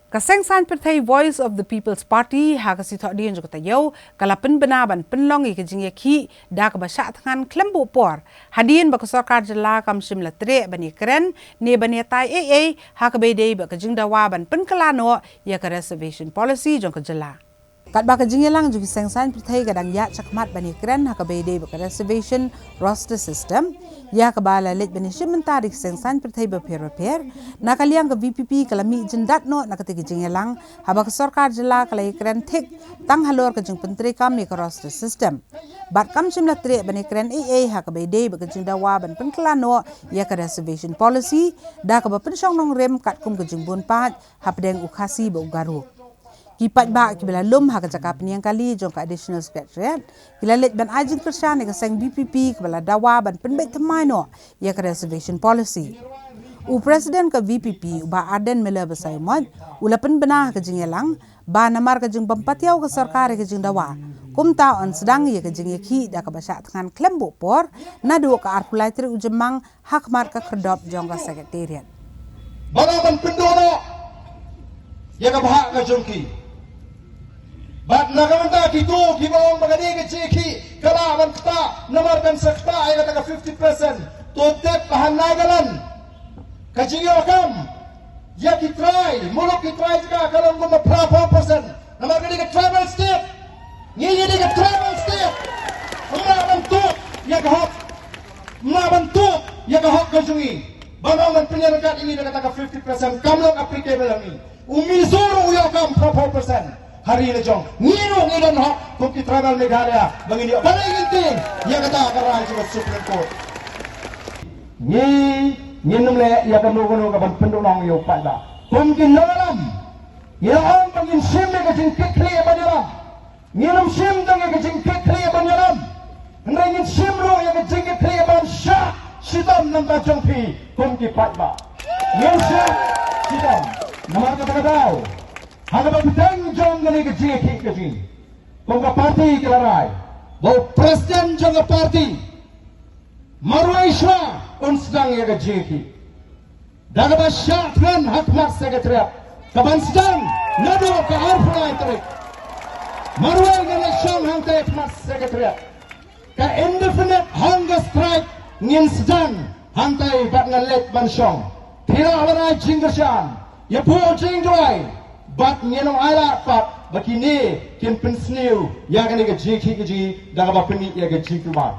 Kaseng san perthai Voice of the People's Party hakasi thok dian jo katayo kalapin benaban penlongi ke jingeki dak basha thangan klembu por hadin ba sarkar jela kam shimla tre bani kren ne bani tai hakabe dei ba kajingdawa ban penkelano ya ka reservation policy jo ka jela kat ba kajingelang jo kaseng san perthai kadang ya chakmat bani kren hakabe dei ba reservation roster system ya ka bala let bani shimentarik kaseng san perthai ba per nakaliang ka VPP kalami jendat no nakati kajingelang haba ka sarkar jela kalai kren thik tang halor ka jing pentri kam ni ka roster system bat kam shimla tre bani kren hakabe dei ba kajingdawa ban penkelano ya ka reservation policy da ka ba pensyong nong rem kat kum ka jingbun pat hapdeng ukhasi ba ugaru kipat ba kibala lum ha ka cakap ni yang kali jong ka additional secretariat kila let ban ajing kersan ka sang BPP kibala dawa ban penbet temaino ya ka reservation policy u president ka VPP ba Aden Mela Basaimot ulapan benah ka jingelang ba namar ka jing bampatiaw ka sarkar ka jing dawa kumta on sedang ya ka jing yakhi da ka basha thangan klembu por na do ka arpulai tri ujemang hak mar ka kredop jong ka secretariat banaman pendono ya ka bahak ka jongki bat nagamanta kitu kibawang magani ke chiki kala manta namar kan sakta ay kata 50% totet pahanagalan kajingi wakam ya kitrai muluk kitrai jika kalau ngomong 4% namar kan ke tribal state ni ke tribal state bantu ya kahok bantu ya kahok kajungi bangun penyerkat ini dengan kata 50% kamlok applicable ini umizuru uyakam 4% hari ini jong ngino hak kuki tribal Meghalaya bangini paling inti yang kata karai cuma Supreme Court ni namle ya kan nugono ka ban pendulong yo pada kumkin nalam ya ang pangin sim ne kajing kekli banyalam nginum sim dang kajing kekli banyalam ngrengin sim ro ya kajing kekli ban sha sidam nam ba jongpi kumki pada ngin sha sidam namar kata tau Hanggang betang jong ngani ke JK ke sini, bangga parti kelarai, bau presiden jong parti, Marwaisha on sedang ya ke JK, daga basyak kan hakmat sekretariat, kaban sedang nado ke arpulai terik, Marwai ngani syam hangtai hakmat sekretariat, ke indefinite hunger strike ngin sedang hangtai bat ngalet bansyong, tira warai jinggersan, ya po jingdoi. Bat nyenong ala pat bakini kin pensniu ya kan ke jiki daga bapeni ya ke jiku ba